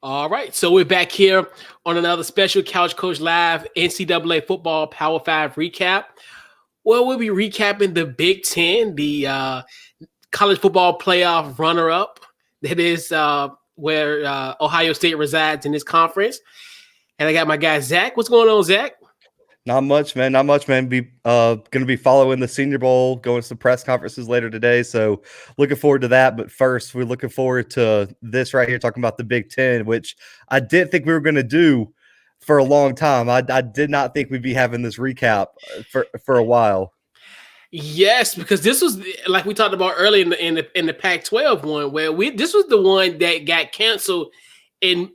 All right, so we're back here on another special Couch Coach Live NCAA football Power 5 recap. Well, we'll be recapping the Big Ten, the college football playoff runner-up. That is where Ohio State resides in this conference. And I got my guy, Zach. What's going on, Zach? Not much, man. Not much, man. Be going to be following the Senior Bowl, going to some press conferences later today. So looking forward to that. But first, we're looking forward to this right here, talking about the Big Ten, which I didn't think we were going to do for a long time. I did not think we'd be having this recap for a while. Yes, because this was like we talked about earlier in the Pac-12 one, where this was the one that got canceled in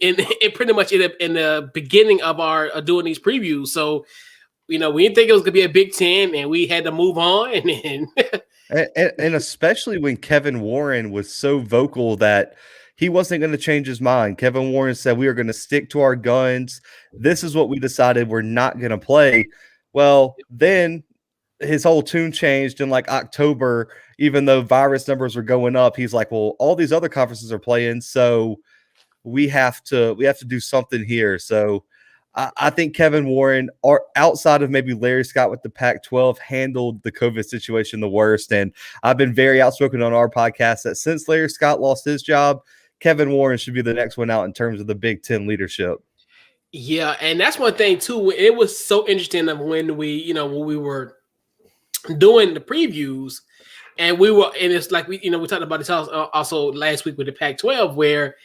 pretty much in the beginning of our doing these previews. So we didn't think it was gonna be a Big Ten, and we had to move on. And especially when Kevin Warren was so vocal that he wasn't going to change his mind. Kevin Warren said we are going to stick to our guns. This is what we decided we're not going to play. Well, then his whole tune changed in like October, even though virus numbers were going up. He's like, well, all these other conferences are playing, so we have to do something here. So I think Kevin Warren, outside of maybe Larry Scott with the Pac-12, handled the COVID situation the worst. And I've been very outspoken on our podcast that since Larry Scott lost his job, Kevin Warren should be the next one out in terms of the Big Ten leadership. Yeah, and that's one thing too. It was so interesting when we were doing the previews, and it's like we talked about this also last week with the Pac-12, where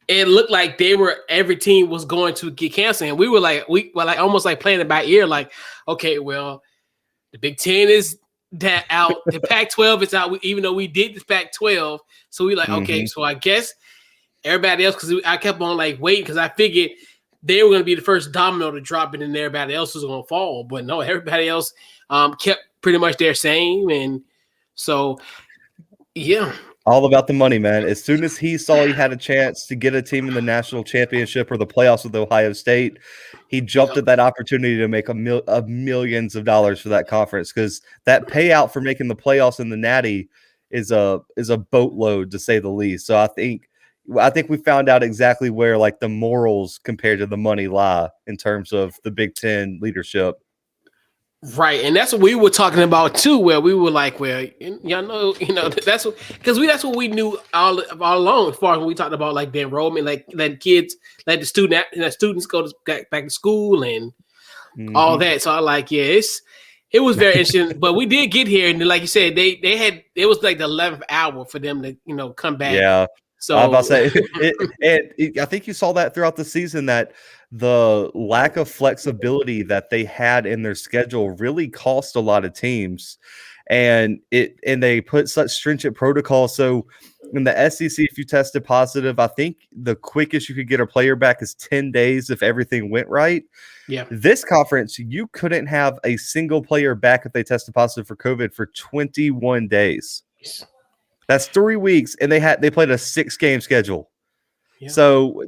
it looked like every team was going to get canceled. And we were almost like playing it by ear, like, okay, well, the Big Ten is that out, the Pac-12 is out, even though we did the Pac-12. So we okay, so I guess everybody else, because I kept on like waiting, because I figured they were going to be the first domino to drop it and everybody else was going to fall. But no, everybody else kept pretty much their same. And so, yeah. All about the money, man. As soon as he saw he had a chance to get a team in the national championship or the playoffs with Ohio State, he jumped at that opportunity to make millions of dollars for that conference, because that payout for making the playoffs in the Natty is a boatload, to say the least. So I think we found out exactly where like the morals compared to the money lie in terms of the Big Ten leadership. Right, and that's what we were talking about too, where we were like, well, that's what we knew all along. As far as when we talked about like the enrollment, like letting kids, let the students go back to school and all that. So I like, it was very interesting. But we did get here, and like you said, it was like the 11th hour for them to come back. Yeah. So I was about to say, I think you saw that throughout the season, that the lack of flexibility that they had in their schedule really cost a lot of teams, and they put such stringent protocols. So in the SEC, if you tested positive, I think the quickest you could get a player back is 10 days if everything went right. Yeah. This conference, you couldn't have a single player back if they tested positive for COVID for 21 days. That's 3 weeks, and they played a 6-game schedule. Yeah. So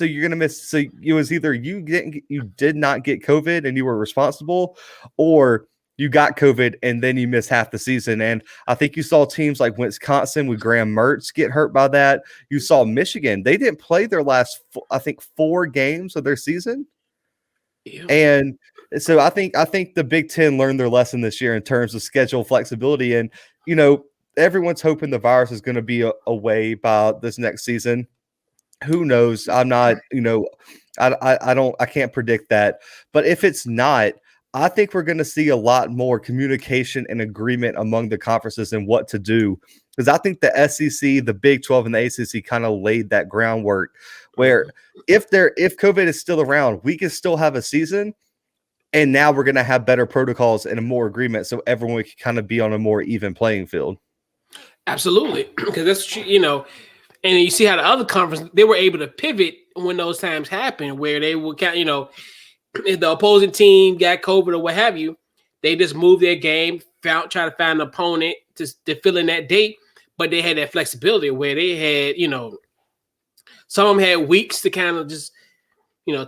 you're gonna miss. So it was either you did not get COVID and you were responsible, or you got COVID and then you missed half the season. And I think you saw teams like Wisconsin with Graham Mertz get hurt by that. You saw Michigan; they didn't play their last, I think, 4 games of their season. Ew. And so I think the Big Ten learned their lesson this year in terms of schedule flexibility. And everyone's hoping the virus is going to be away by this next season. Who knows? I'm not, I can't predict that. But if it's not, I think we're going to see a lot more communication and agreement among the conferences and what to do. Because I think the SEC, the Big 12, and the ACC kind of laid that groundwork where if COVID is still around, we can still have a season. And now we're going to have better protocols and a more agreement, so everyone can kind of be on a more even playing field. Absolutely, because that's and you see how the other conference, they were able to pivot when those times happened, where they would if the opposing team got COVID or what have you, they just moved their game, try to find an opponent to fill in that date, but they had that flexibility where they had some of them had weeks to kind of just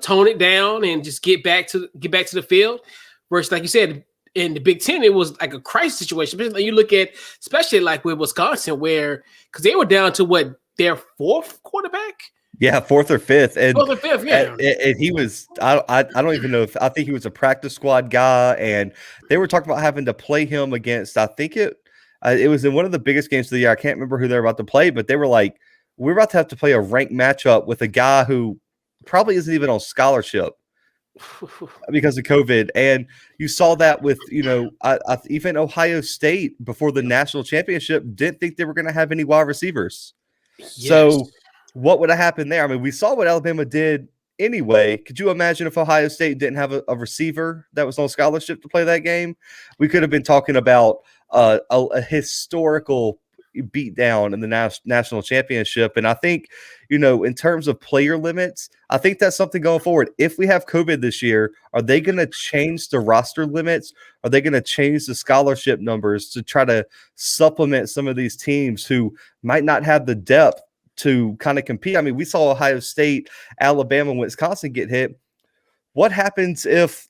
tone it down and just get back to the field. Versus, like you said, in the Big Ten, it was like a crisis situation. You look at, especially like with Wisconsin, where because they were down to their 4th quarterback. Yeah, fourth or fifth, and, Fourth or fifth, and, yeah. and he was. I don't even know if I think he was a practice squad guy, and they were talking about having to play him against. I think it was in one of the biggest games of the year. I can't remember who they were about to play, but they were like, we're about to have to play a ranked matchup with a guy who probably isn't even on scholarship because of COVID. And you saw that with, even Ohio State before the national championship didn't think they were going to have any wide receivers. Yes. So what would have happened there? I mean, we saw what Alabama did anyway. Could you imagine if Ohio State didn't have a receiver that was on scholarship to play that game? We could have been talking about a historical beatdown in the national championship. And I think, in terms of player limits, I think that's something going forward. If we have COVID this year, are they going to change the roster limits? Are they going to change the scholarship numbers to try to supplement some of these teams who might not have the depth to kind of compete? I mean, we saw Ohio State, Alabama, Wisconsin get hit. What happens if,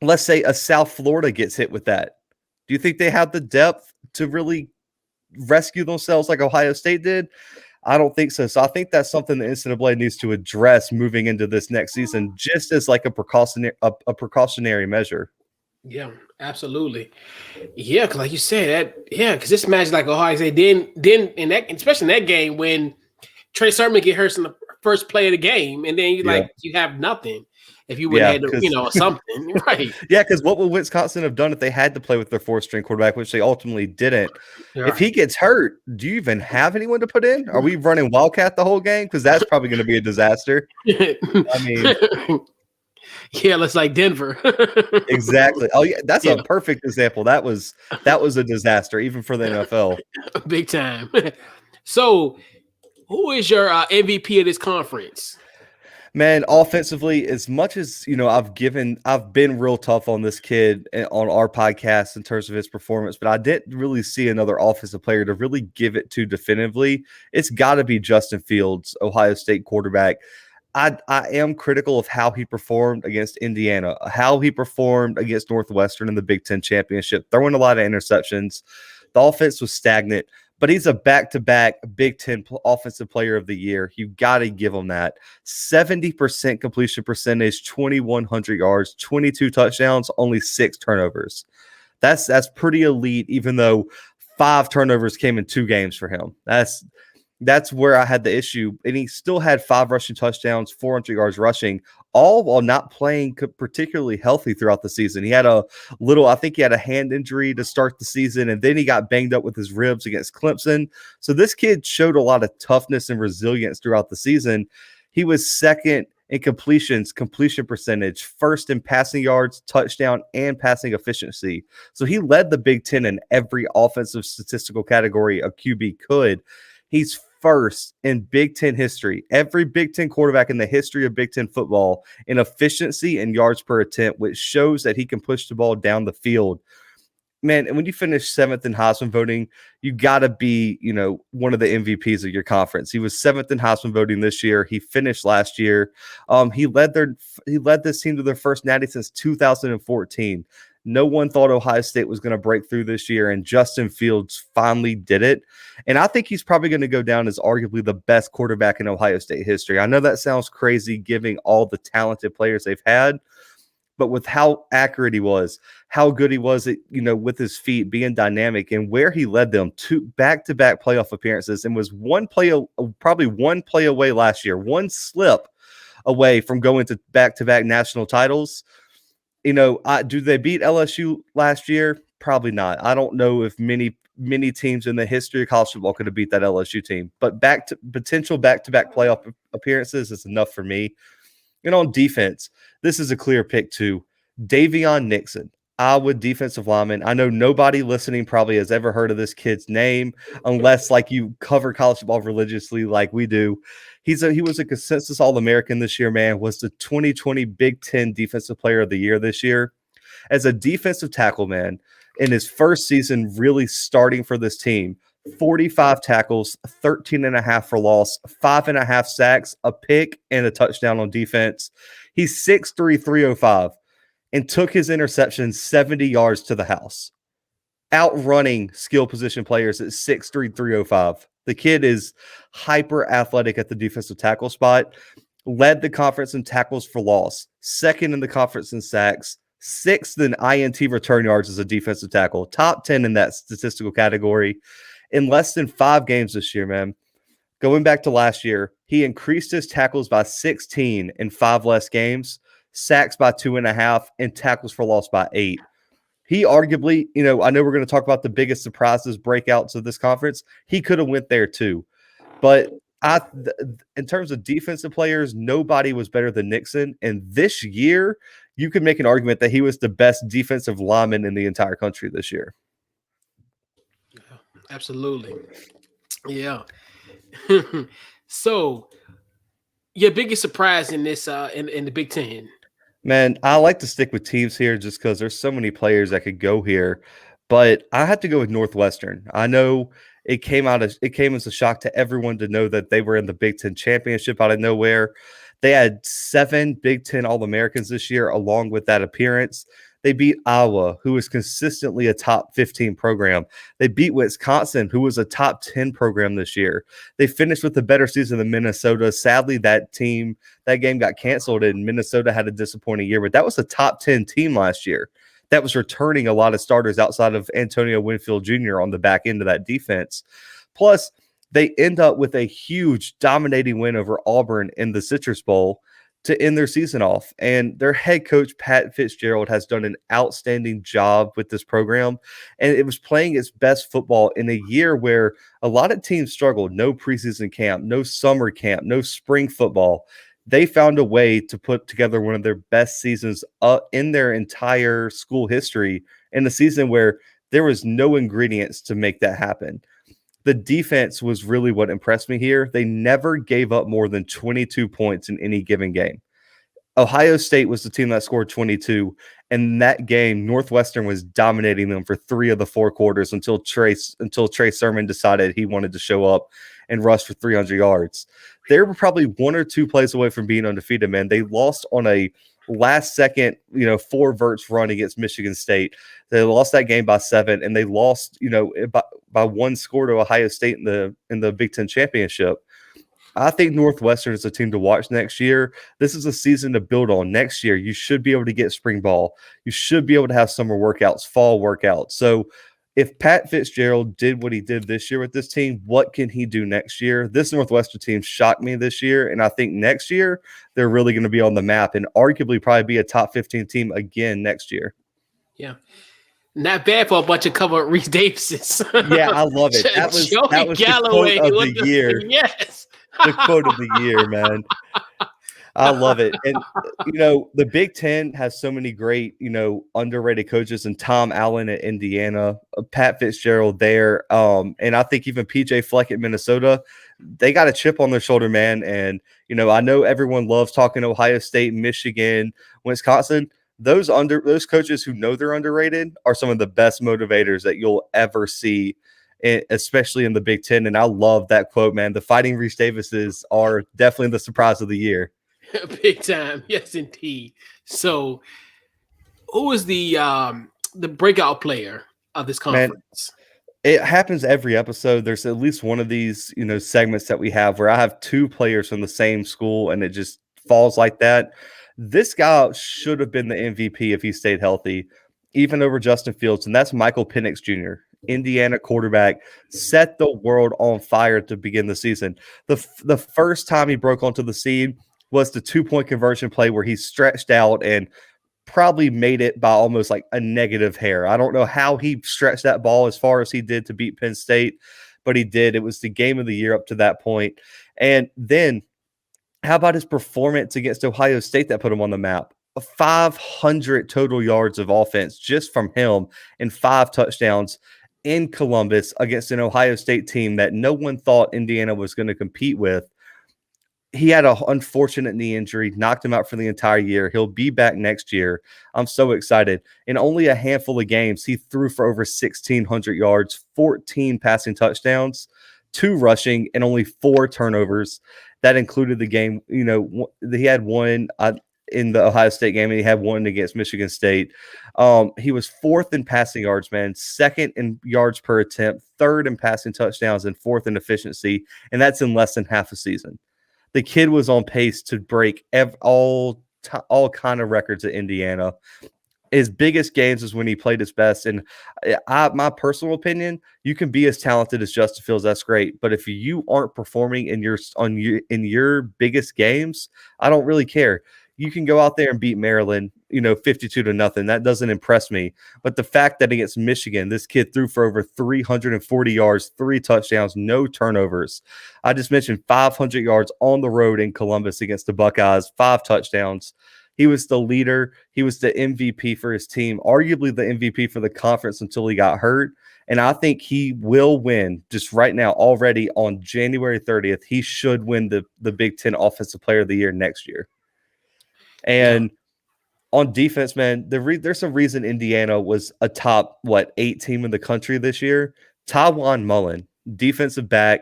let's say, a South Florida gets hit with that? Do you think they have the depth to really rescue themselves like Ohio State did? I don't think so. So I think that's something the NCAA needs to address moving into this next season, just as like a precautionary measure. Yeah, absolutely. Yeah, because like you said, because this match, like Ohio State, then in that, especially in that game when Trey Sermon get hurt in the first play of the game, and then you have nothing if you wouldn't have had something, right? Yeah, because what would Wisconsin have done if they had to play with their fourth string quarterback, which they ultimately didn't? Right. If he gets hurt, do you even have anyone to put in? Are we running Wildcat the whole game? Because that's probably going to be a disaster. I mean, yeah, let's like Denver. Exactly. Oh, yeah, that's a perfect example. That was a disaster, even for the NFL. Big time. So, who is your MVP of this conference? Man, offensively, as much as I've been real tough on this kid on our podcast in terms of his performance, but I didn't really see another offensive player to really give it to definitively. It's got to be Justin Fields, Ohio State quarterback. I am critical of how he performed against Indiana, how he performed against Northwestern in the Big Ten championship, throwing a lot of interceptions. The offense was stagnant, but he's a back-to-back Big Ten offensive player of the year. You've got to give him that. 70% completion percentage, 2,100 yards, 22 touchdowns, only 6 turnovers. That's pretty elite, even though 5 turnovers came in 2 games for him. That's where I had the issue. And he still had 5 rushing touchdowns, 400 yards rushing, all while not playing particularly healthy throughout the season. He had I think he had a hand injury to start the season, and then he got banged up with his ribs against Clemson. So this kid showed a lot of toughness and resilience throughout the season. He was second in completion percentage, first in passing yards, touchdown, and passing efficiency. So he led the Big Ten in every offensive statistical category a QB could. He's first in Big Ten history, every Big Ten quarterback in the history of Big Ten football in efficiency and yards per attempt, which shows that he can push the ball down the field. Man, and when you finish 7th in Heisman voting, you got to be, one of the MVPs of your conference. He was 7th in Heisman voting this year. He finished last year. He led this team to their first natty since 2014. No one thought Ohio State was going to break through this year, and Justin Fields finally did it. And I think he's probably going to go down as arguably the best quarterback in Ohio State history. I know that sounds crazy, giving all the talented players they've had, but with how accurate he was, how good he was at, with his feet, being dynamic, and where he led them to back-to-back playoff appearances, and was probably one play away last year, one slip away from going to back-to-back national titles. Do they beat LSU last year? Probably not. I don't know if many teams in the history of college football could have beat that LSU team, but potential back-to-back playoff appearances is enough for me. And on defense, this is a clear pick too. Davion Nixon, Iowa defensive lineman. I know nobody listening probably has ever heard of this kid's name unless you cover college football religiously like we do. He was a consensus All-American this year, man, was the 2020 Big Ten Defensive Player of the Year this year. As a defensive tackle, man, in his first season really starting for this team, 45 tackles, 13.5 for loss, 5.5 sacks, a pick, and a touchdown on defense. He's 6'3", 305, and took his interception 70 yards to the house. outrunning skill position players at 6'3", 305. The kid is hyper athletic at the defensive tackle spot, led the conference in tackles for loss, second in the conference in sacks, sixth in INT return yards as a defensive tackle, top 10 in that statistical category in less than 5 games this year, man. Going back to last year, he increased his tackles by 16 in 5 less games, sacks by 2.5, and tackles for loss by 8. He arguably, I know we're going to talk about the biggest surprises, breakouts of this conference. He could have went there too. But in terms of defensive players, nobody was better than Nixon. And this year, you could make an argument that he was the best defensive lineman in the entire country this year. Absolutely. Yeah. So, your biggest surprise in this in the Big Ten? Man, I like to stick with teams here just because there's so many players that could go here, but I have to go with Northwestern. I know it came as a shock to everyone to know that they were in the Big Ten championship out of nowhere. They had 7 Big Ten All-Americans this year, along with that appearance. They beat Iowa, who is consistently a top 15 program. They beat Wisconsin, who was a top 10 program this year. They finished with a better season than Minnesota. Sadly, that game got canceled, and Minnesota had a disappointing year. But that was a top 10 team last year that was returning a lot of starters outside of Antonio Winfield Jr. on the back end of that defense. Plus, they end up with a huge dominating win over Auburn in the Citrus Bowl to end their season off. And their head coach, Pat Fitzgerald, has done an outstanding job with this program. And it was playing its best football in a year where a lot of teams struggled. No preseason camp, no summer camp, no spring football. They found a way to put together one of their best seasons in their entire school history in a season where there was no ingredients to make that happen. The defense was really what impressed me here. They never gave up more than 22 points in any given game. Ohio State was the team that scored 22. And in that game, Northwestern was dominating them for 3 of the 4 quarters until Trey Sermon decided he wanted to show up and rush for 300 yards. They were probably 1 or 2 plays away from being undefeated, man. They lost on a last second, 4 verts run against Michigan State. They lost that game by 7, and they lost, by 1 score to Ohio State in the Big Ten championship. I think Northwestern is a team to watch next year. This is a season to build on. Next year, you should be able to get spring ball. You should be able to have summer workouts, fall workouts. So if Pat Fitzgerald did what he did this year with this team, what can he do next year? This Northwestern team shocked me this year, and I think next year they're really going to be on the map and arguably probably be a top 15 team again next year. Yeah. Not bad for a bunch of cover Reese Davises. Yeah, I love it. That was Galloway, the quote of the year. Yes. The quote of the year, man. I love it. And, the Big Ten has so many great, underrated coaches, and Tom Allen at Indiana, Pat Fitzgerald there. And I think even PJ Fleck at Minnesota, they got a chip on their shoulder, man. And, I know everyone loves talking Ohio State, Michigan, Wisconsin. Those coaches who know they're underrated are some of the best motivators that you'll ever see, especially in the Big Ten. And I love that quote, man. The Fighting Reese Davises are definitely the surprise of the year. Big time. Yes, indeed. So who is the breakout player of this conference? Man, it happens every episode. There's at least one of these, segments that we have where I have 2 players from the same school and it just falls like that. This guy should have been the MVP if he stayed healthy, even over Justin Fields, and that's Michael Penix Jr., Indiana quarterback, set the world on fire to begin the season. The first time he broke onto the scene was the 2-point conversion play where he stretched out and probably made it by almost like a negative hair. I don't know how he stretched that ball as far as he did to beat Penn State, but he did. It was the game of the year up to that point. And then how about his performance against Ohio State that put him on the map? 500 total yards of offense just from him and 5 touchdowns in Columbus against an Ohio State team that no one thought Indiana was going to compete with. He had an unfortunate knee injury, knocked him out for the entire year. He'll be back next year. I'm so excited. In only a handful of games, he threw for over 1,600 yards, 14 passing touchdowns, 2 rushing, and only 4 turnovers. That included the game. He had one. in the Ohio State game, and he had one against Michigan State. He was fourth in passing yards, man, second in yards per attempt, third in passing touchdowns, and fourth in efficiency, and that's in less than half a season. The kid was on pace to break all kind of records at Indiana. His biggest games is when he played his best. And my personal opinion, you can be as talented as Justin Fields. That's great. But if you aren't performing in your biggest games, I don't really care. You can go out there and beat Maryland, 52-0. That doesn't impress me. But the fact that against Michigan, this kid threw for over 340 yards, 3 touchdowns, no turnovers. I just mentioned 500 yards on the road in Columbus against the Buckeyes, 5 touchdowns. He was the leader. He was the MVP for his team, arguably the MVP for the conference until he got hurt. And I think he will win just right now, already on January 30th. He should win the Big Ten Offensive Player of the Year next year. And on defense, man, there's a reason Indiana was a top, 8 team in the country this year. Tywan Mullen, defensive back.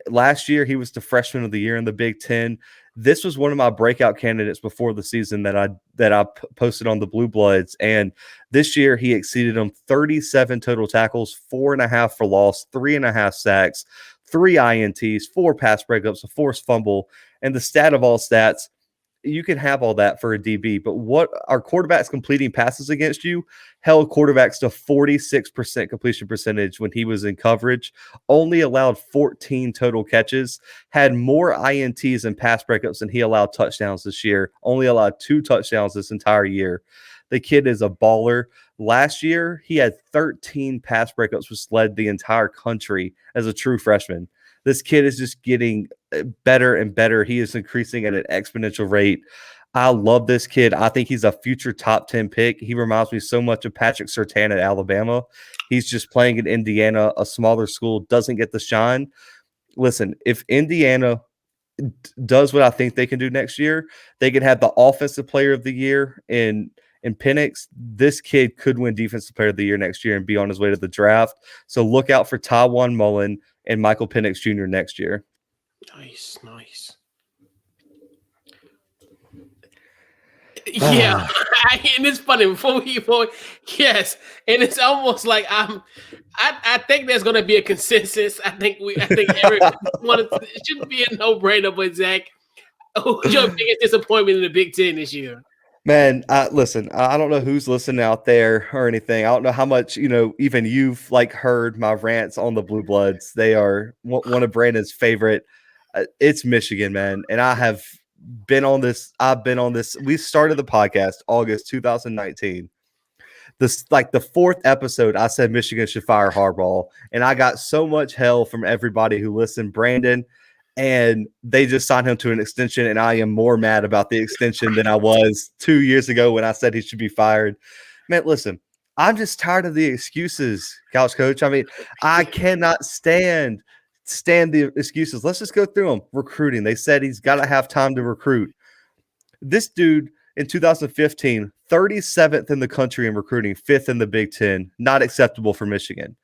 Last year, he was the freshman of the year in the Big Ten. This was one of my breakout candidates before the season that I posted on the Blue Bloods. And this year, he exceeded them. 37 total tackles, 4.5 for loss, 3.5 sacks, 3 INTs, 4 pass breakups, a forced fumble. And the stat of all stats, you can have all that for a DB, but what are quarterbacks completing passes against you held quarterbacks to 46% completion percentage when he was in coverage, only allowed 14 total catches, had more INTs and pass breakups than he allowed touchdowns this year, only allowed 2 touchdowns this entire year. The kid is a baller. Last year, he had 13 pass breakups, which led the entire country as a true freshman. This kid is just getting better and better. He is increasing at an exponential rate. I love this kid. I think he's a future top 10 pick. He reminds me so much of Patrick Surtain at Alabama. He's just playing in Indiana, a smaller school, doesn't get the shine. Listen, if Indiana does what I think they can do next year, they could have the Offensive Player of the Year in Penix. This kid could win Defensive Player of the Year next year and be on his way to the draft. So look out for Tywan Mullen and Michael Penix Jr. next year. Nice. Yeah, and it's funny yes, and it's almost like I think there's going to be a consensus. I think everyone it shouldn't be a no-brainer. But Zach, who's your biggest disappointment in the Big Ten this year? Man, listen, I don't know who's listening out there or anything. I don't know how much, even you've heard my rants on the Blue Bloods. They are one of Brandon's favorite. It's Michigan, man. And I've been on this. We started the podcast August 2019. This the 4th episode, I said Michigan should fire Harbaugh. And I got so much hell from everybody who listened. Brandon, and they just signed him to an extension, and I am more mad about the extension than I was 2 years ago when I said he should be fired. Man, listen, I'm just tired of the excuses, Couch Coach. I mean, I cannot stand the excuses. Let's just go through them. Recruiting. They said he's got to have time to recruit. This dude in 2015, 37th in the country in recruiting, 5th in the Big Ten. Not acceptable for Michigan.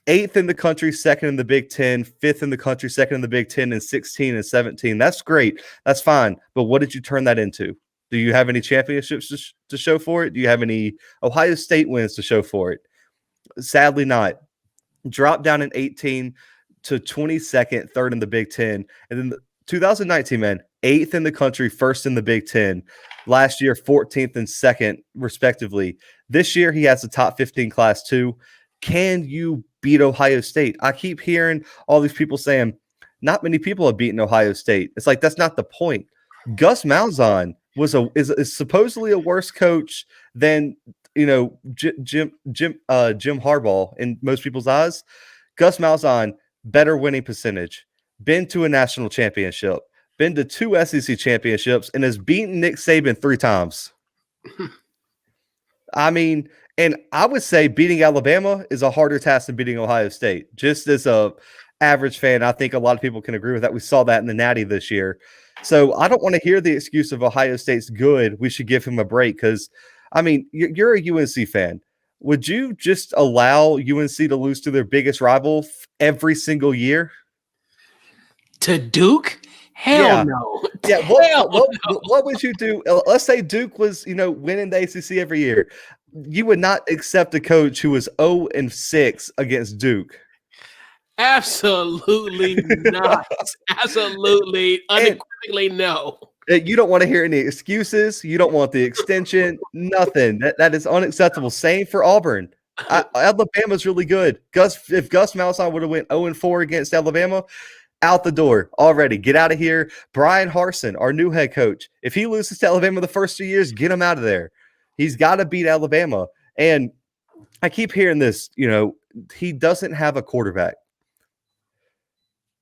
8th in the country, 2nd in the Big Ten, 5th in the country, 2nd in the Big Ten, and 16 and 17. That's great. That's fine. But what did you turn that into? Do you have any championships to show for it? Do you have any Ohio State wins to show for it? Sadly not. Dropped down in 18 to 22nd, 3rd in the Big Ten. And then 2019, man, 8th in the country, 1st in the Big Ten. Last year, 14th and 2nd, respectively. This year, he has the top 15 class too. Can you beat Ohio State? I keep hearing all these people saying not many people have beaten Ohio State. It's like that's not the point. Gus Malzahn is supposedly a worse coach than Jim Harbaugh in most people's eyes. Gus Malzahn, better winning percentage, been to a national championship, been to 2 SEC championships, and has beaten Nick Saban 3 times. I mean, and I would say beating Alabama is a harder task than beating Ohio State. Just as a average fan, I think a lot of people can agree with that. We saw that in the Natty this year. So I don't want to hear the excuse of Ohio State's good. We should give him a break because, I mean, you're a UNC fan. Would you just allow UNC to lose to their biggest rival every single year? To Duke? Hell Yeah. no. Yeah, Hell no. what would you do? Let's say Duke was, winning the ACC every year. You would not accept a coach who was 0-6 against Duke. Absolutely not. Absolutely, And unequivocally no. you don't want to hear any excuses. You don't want the extension. Nothing. That is unacceptable. Same for Auburn. Alabama's really good. If Gus Malzahn would have went 0-4 against Alabama, out the door already. Get out of here. Brian Harsin, our new head coach. If he loses to Alabama the first 2 years, get him out of there. He's got to beat Alabama. And I keep hearing this, he doesn't have a quarterback.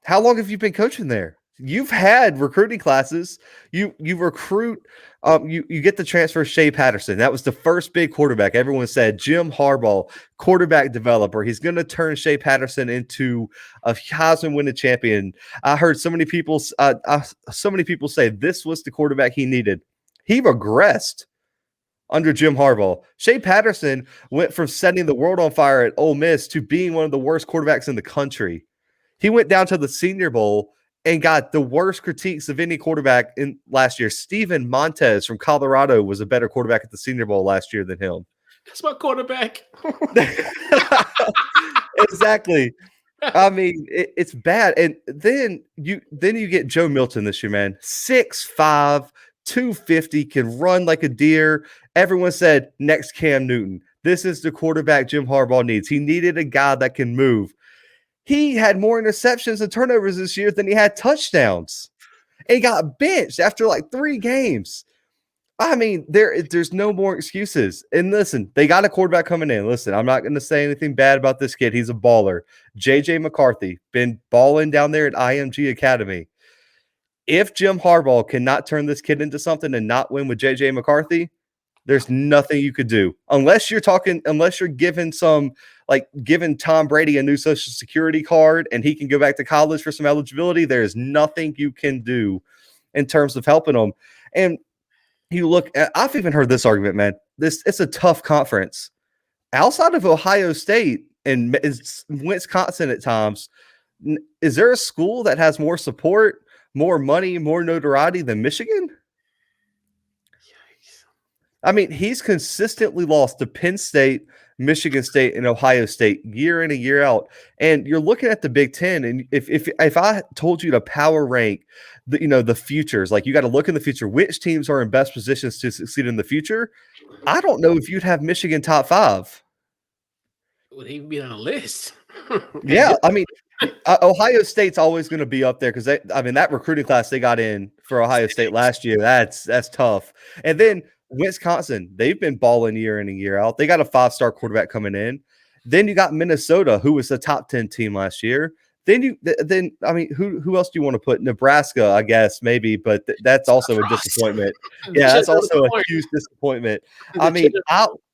How long have you been coaching there? You've had recruiting classes. You recruit. You get the transfer Shea Patterson. That was the first big quarterback. Everyone said Jim Harbaugh, quarterback developer. He's going to turn Shea Patterson into a Heisman winning champion. I heard so many people say this was the quarterback he needed. He regressed under Jim Harbaugh. Shea Patterson went from setting the world on fire at Ole Miss to being one of the worst quarterbacks in the country. He went down to the Senior Bowl and got the worst critiques of any quarterback in last year. Steven Montez from Colorado was a better quarterback at the Senior Bowl last year than him. That's my quarterback. Exactly. I mean, it's bad. And then you get Joe Milton this year, man. 6'5", 250, can run like a deer. Everyone said next Cam Newton. This is the quarterback Jim Harbaugh needs. He needed a guy that can move. He had more interceptions and turnovers this year than he had touchdowns. And he got benched after like 3 games. I mean, there's no more excuses. And listen, they got a quarterback coming in. Listen, I'm not going to say anything bad about this kid. He's a baller. JJ McCarthy, been balling down there at IMG Academy. If Jim Harbaugh cannot turn this kid into something and not win with JJ McCarthy, there's nothing you could do. Unless you're giving Tom Brady a new Social Security card and he can go back to college for some eligibility, there's nothing you can do in terms of helping him. And you look at, I've even heard this argument, man. It's a tough conference. Outside of Ohio State and Wisconsin at times, is there a school that has more support, more money, more notoriety than Michigan? I mean, he's consistently lost to Penn State, Michigan State, and Ohio State year in and year out. And you're looking at the Big Ten, and if I told you to power rank the futures, like you got to look in the future, which teams are in best positions to succeed in the future, I don't know if you'd have Michigan top 5. Would he be on a list? Yeah, I mean, Ohio State's always going to be up there because that recruiting class they got in for Ohio State last year, that's tough. And then Wisconsin, they've been balling year in and year out. They got a 5-star quarterback coming in. Then you got Minnesota, who was a top 10 team last year. Then who else do you want to put? Nebraska, I guess, maybe, but that's also a disappointment. Yeah, that's also a huge disappointment. I mean,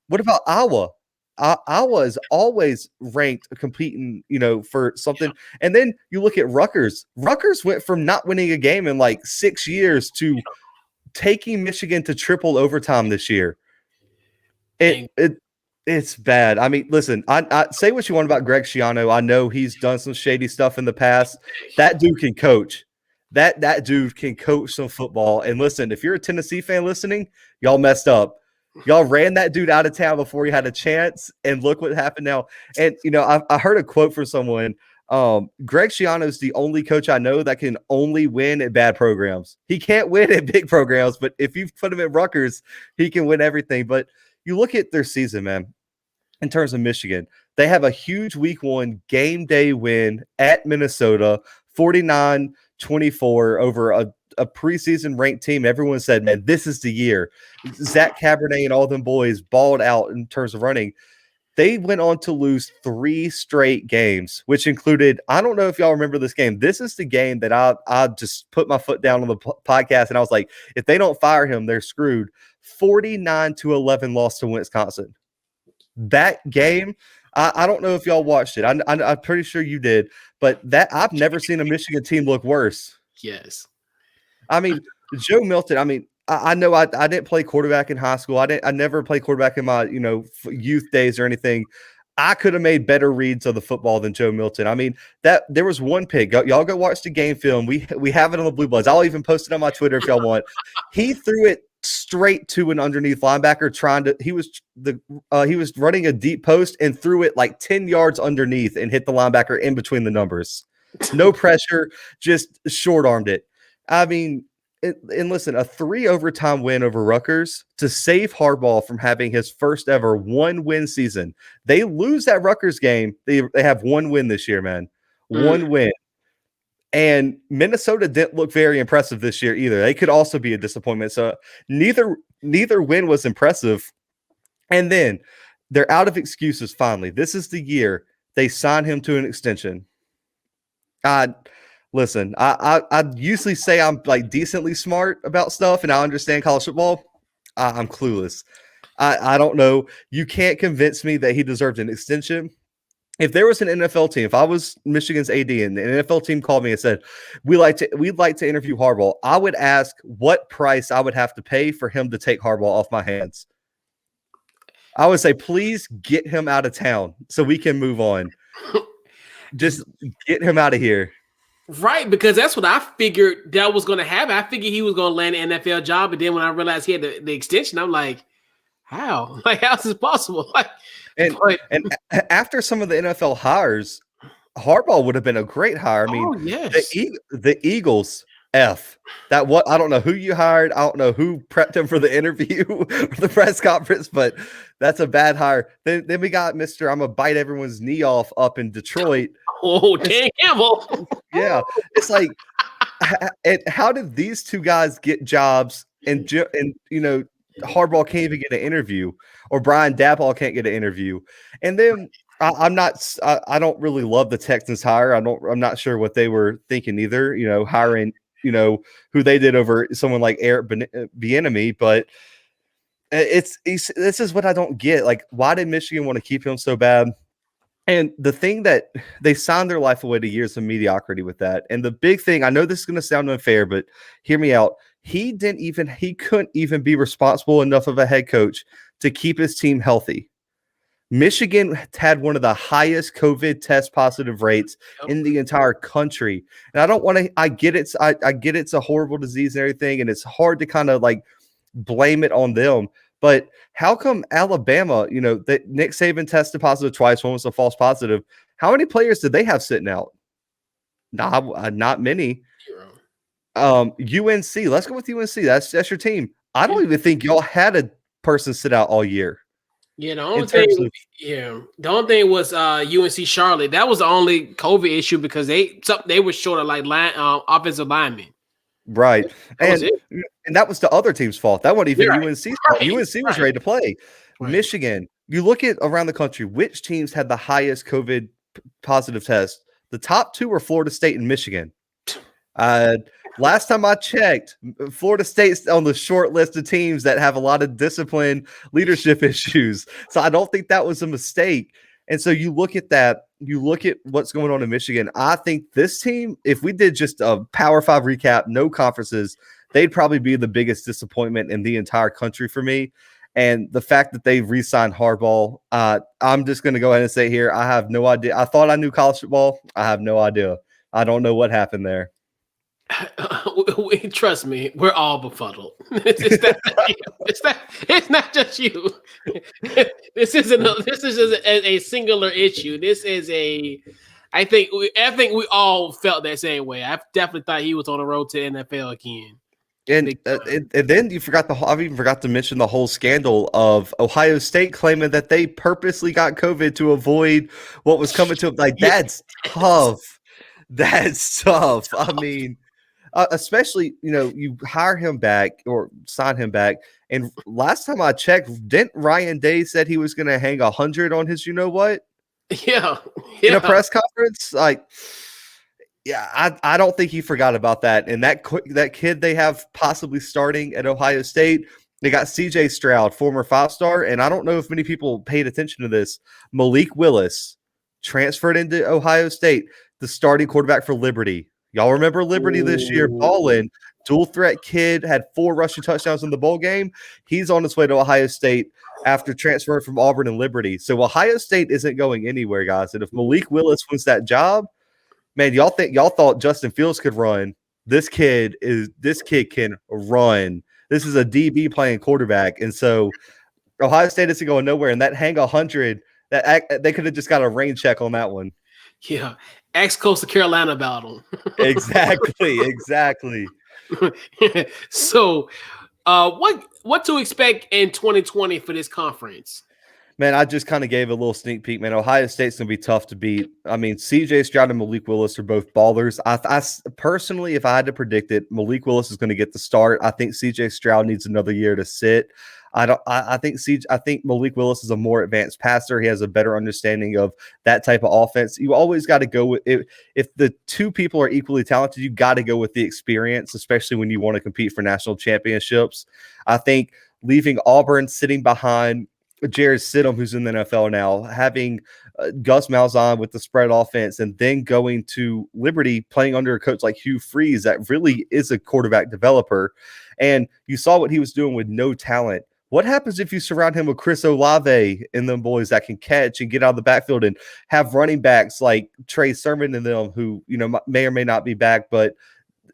what about Iowa? Iowa is always ranked competing, for something. Yeah. And then you look at Rutgers. Rutgers went from not winning a game in like 6 years to taking Michigan to triple overtime this year. It's bad. I mean, listen, I say what you want about Greg Schiano. I know he's done some shady stuff in the past. That dude can coach. That dude can coach some football. And listen, if you're a Tennessee fan listening, y'all messed up. Y'all ran that dude out of town before he had a chance, and look what happened now. And, I heard a quote from someone. Greg Schiano is the only coach I know that can only win at bad programs. He can't win at big programs, but if you put him at Rutgers, he can win everything. But you look at their season, man, in terms of Michigan, they have a huge week 1 game day win at Minnesota, 49-24 over a preseason ranked team. Everyone said, man, this is the year. Zach Cabernet and all them boys balled out in terms of running. They went on to lose 3 straight games, which included, I don't know if y'all remember this game. This is the game that I just put my foot down on the podcast, and I was like, if they don't fire him, they're screwed. 49-11 loss to Wisconsin. That game, I don't know if y'all watched it. I'm pretty sure you did, but I've never seen a Michigan team look worse. Yes. I mean, Joe Milton, I know I didn't play quarterback in high school. I never played quarterback in my, youth days or anything. I could have made better reads of the football than Joe Milton. I mean, that there was one pick. Y'all go watch the game film. We have it on the Blue Bloods. I'll even post it on my Twitter if y'all want. He threw it straight to an underneath linebacker he was running a deep post and threw it like 10 yards underneath and hit the linebacker in between the numbers. No pressure, just short-armed it. I mean, and listen, a 3 overtime win over Rutgers to save Harbaugh from having his first ever 1-win season. They lose that Rutgers game. They have 1 win this year, man. 1 win. And Minnesota didn't look very impressive this year either. They could also be a disappointment. So neither win was impressive. And then they're out of excuses finally. This is the year they sign him to an extension. Listen, I usually say I'm like decently smart about stuff and I understand college football. I'm clueless. I don't know. You can't convince me that he deserved an extension. If there was an NFL team, if I was Michigan's AD and the NFL team called me and said, we'd like to interview Harbaugh, I would ask what price I would have to pay for him to take Harbaugh off my hands. I would say, please get him out of town so we can move on. Just get him out of here. Right, because that's what I figured that was going to happen. I figured he was going to land an NFL job, but then when I realized he had the extension, I'm like, how? Like, how's this possible? Like, and after some of the NFL hires, Harbaugh would have been a great hire. I mean, yes. the Eagles, I don't know who you hired. I don't know who prepped him for the interview or the press conference, but that's a bad hire. Then we got Mr. I'm gonna bite everyone's knee off up in Detroit. Oh, Dan Campbell. Yeah, it's like, how did these two guys get jobs and you know, Harbaugh can't even get an interview, or Brian Daboll can't get an interview, and then I don't really love the Texans hire. I'm not sure what they were thinking either. You know, hiring, you know, who they did over someone like Eric Bieniemy, but this is what I don't get. Like, why did Michigan want to keep him so bad? And the thing that they signed their life away to years of mediocrity with that. And the big thing, I know this is going to sound unfair, but hear me out. He couldn't even be responsible enough of a head coach to keep his team healthy. Michigan had one of the highest COVID test positive rates in the entire country. And I get it's a horrible disease and everything, and it's hard to kind of like blame it on them. But how come Alabama, you know, that Nick Saban tested positive twice, one was a false positive. How many players did they have sitting out? Not many. UNC, let's go with UNC. That's your team. I don't even think y'all had a person sit out all year. Yeah, the only thing was UNC Charlotte. That was the only COVID issue because they were short of like offensive linemen. Right. And that was the other team's fault. That wasn't even UNC's fault. UNC was ready to play. Right. Michigan, you look at around the country, which teams had the highest COVID positive test? The top two were Florida State and Michigan. Last time I checked, Florida State's on the short list of teams that have a lot of discipline leadership issues. So I don't think that was a mistake. And so you look at that, you look at what's going on in Michigan. I think this team, if we did just a Power 5 recap, no conferences, they'd probably be the biggest disappointment in the entire country for me. And the fact that they re-signed Harbaugh, I'm just going to go ahead and say here, I have no idea. I thought I knew college football. I have no idea. I don't know what happened there. Trust me, we're all befuddled. It's not just you. This isn't a singular issue. This is I think we all felt that same way. I definitely thought he was on the road to NFL again. And then you forgot I even forgot to mention the whole scandal of Ohio State claiming that they purposely got COVID to avoid what was coming to them. Like, that's tough. That's tough. I mean, especially, you know, you hire him back or sign him back. And last time I checked, didn't Ryan Day said he was going to hang 100 on his, you know what? Yeah. In a press conference. Like, yeah, I don't think he forgot about that. And that kid they have possibly starting at Ohio State, they got CJ Stroud, former 5-star. And I don't know if many people paid attention to this. Malik Willis transferred into Ohio State, the starting quarterback for Liberty. Y'all remember Liberty this year? Balling, dual threat kid, had 4 rushing touchdowns in the bowl game. He's on his way to Ohio State. after transferring from Auburn and Liberty. So Ohio State isn't going anywhere, guys. And if Malik Willis wins that job, man, y'all thought Justin Fields could run. This kid can run. This is a DB playing quarterback. And so Ohio State isn't going nowhere. And that hang 100, that they could have just got a rain check on that one. Yeah. Ask Coastal Carolina about them. Exactly. So what to expect in 2020 for this conference? Man, I just kind of gave a little sneak peek, man. Ohio State's going to be tough to beat. I mean, CJ Stroud and Malik Willis are both ballers. I personally, if I had to predict it, Malik Willis is going to get the start. I think CJ Stroud needs another year to sit. I think Malik Willis is a more advanced passer. He has a better understanding of that type of offense. You always got to go with it. If the two people are equally talented, you got to go with the experience, especially when you want to compete for national championships. I think leaving Auburn sitting behind Jared Stidham, who's in the NFL now, having Gus Malzahn with the spread offense, and then going to Liberty playing under a coach like Hugh Freeze that really is a quarterback developer. And you saw what he was doing with no talent. What happens if you surround him with Chris Olave and them boys that can catch and get out of the backfield and have running backs like Trey Sermon and them who, may or may not be back, but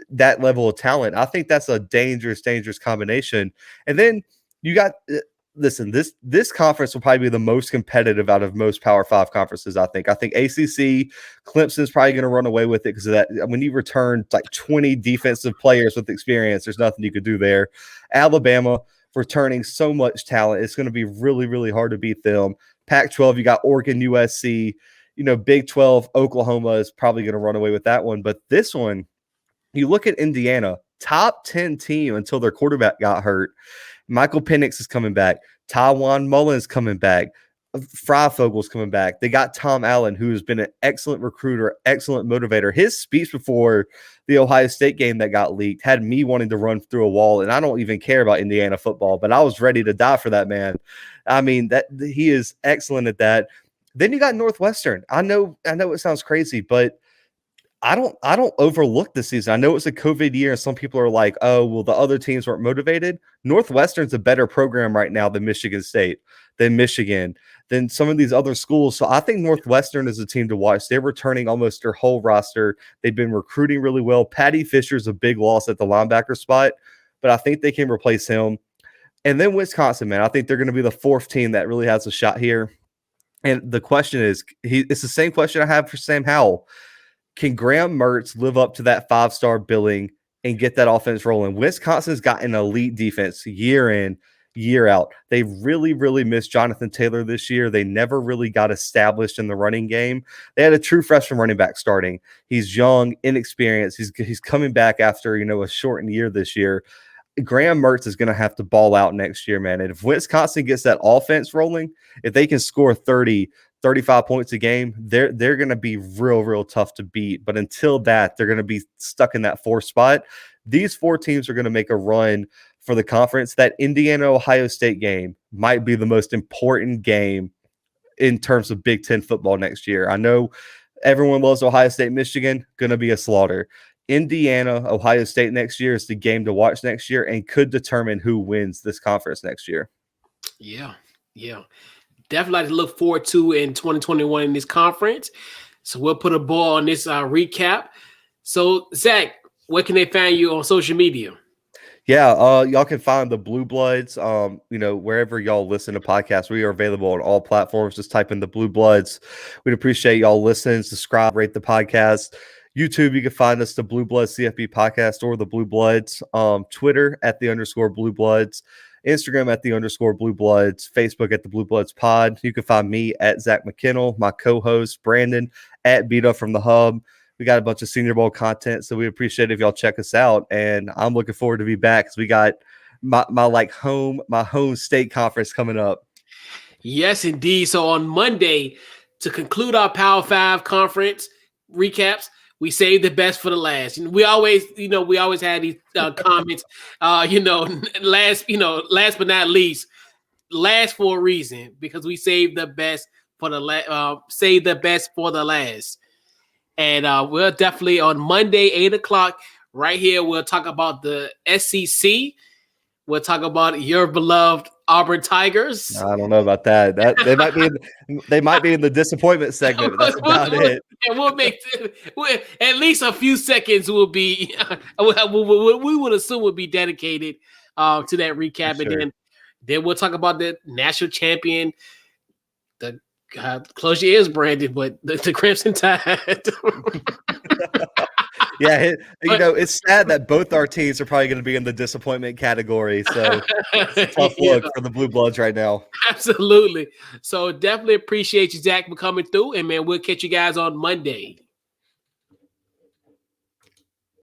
that level of talent? I think that's a dangerous combination. And then you got listen, this conference will probably be the most competitive out of most Power 5 conferences, I think. I think ACC, Clemson's probably going to run away with it because of that. When you return like 20 defensive players with experience, there's nothing you could do there. Alabama returning so much talent. It's going to be really, really hard to beat them. Pac-12, you got Oregon, USC. Big 12, Oklahoma is probably going to run away with that one. But this one, you look at Indiana, top 10 team until their quarterback got hurt. Michael Penix is coming back. Tywan Mullen's coming back. Fryfogel's coming back. They got Tom Allen, who has been an excellent recruiter, excellent motivator. His speech before the Ohio State game that got leaked had me wanting to run through a wall, and I don't even care about Indiana football, but I was ready to die for that man. I mean, that he is excellent at that. Then you got Northwestern. I know it sounds crazy, but I don't overlook the season. I know it's a COVID year, and some people are like, oh, well, the other teams weren't motivated. Northwestern's a better program right now than Michigan State, than Michigan, than some of these other schools. So I think Northwestern is a team to watch. They're returning almost their whole roster. They've been recruiting really well. Patty Fisher's a big loss at the linebacker spot, but I think they can replace him. And then Wisconsin, man, I think they're going to be the fourth team that really has a shot here. And the question is, it's the same question I have for Sam Howell. Can Graham Mertz live up to that 5-star billing and get that offense rolling? Wisconsin's got an elite defense year in, year out. They really, really missed Jonathan Taylor this year. They never really got established in the running game. They had a true freshman running back starting. He's young, inexperienced. He's coming back after, a shortened year this year. Graham Mertz is going to have to ball out next year, man. And if Wisconsin gets that offense rolling, if they can score 30, 35 points a game, they're going to be real, real tough to beat. But until that, they're going to be stuck in that 4th spot. These 4 teams are going to make a run for the conference. That Indiana-Ohio State game might be the most important game in terms of Big Ten football next year. I know everyone loves Ohio State, Michigan, going to be a slaughter. Indiana, Ohio State next year is the game to watch next year and could determine who wins this conference next year. Yeah. Definitely like to look forward to in 2021 in this conference. So we'll put a ball on this recap. So, Zach, where can they find you on social media? Yeah, y'all can find the Blue Bloods, wherever y'all listen to podcasts. We are available on all platforms. Just type in the Blue Bloods. We'd appreciate y'all listening, subscribe, rate the podcast. YouTube, you can find us, the Blue Bloods CFB podcast or the Blue Bloods. Twitter at _ Blue Bloods. Instagram at the _ Blue Bloods, Facebook at the Blue Bloods Pod. You can find me at Zach McKinnell, my co-host Brandon at Beat Up from the Hub. We got a bunch of Senior Bowl content, so we appreciate if y'all check us out. And I'm looking forward to be back because we got my home state conference coming up. Yes, indeed. So on Monday, to conclude our Power 5 conference recaps, we saved the best for the last. We always had these comments. Last but not least, last for a reason because we saved the best for the last. And we're definitely on Monday, 8:00 right here. We'll talk about the SEC We'll talk about your beloved Auburn Tigers. I don't know about that. That they might be in the disappointment segment, but that's about it. And at least a few seconds will be we would assume would be dedicated to that recap, Sure. and then we'll talk about the national champion. Close your ears, Brandon, but the Crimson Tide. Yeah, it's sad that both our teams are probably going to be in the disappointment category. So it's a tough look for the Blue Bloods right now. Absolutely. So definitely appreciate you, Zach, for coming through. And man, we'll catch you guys on Monday.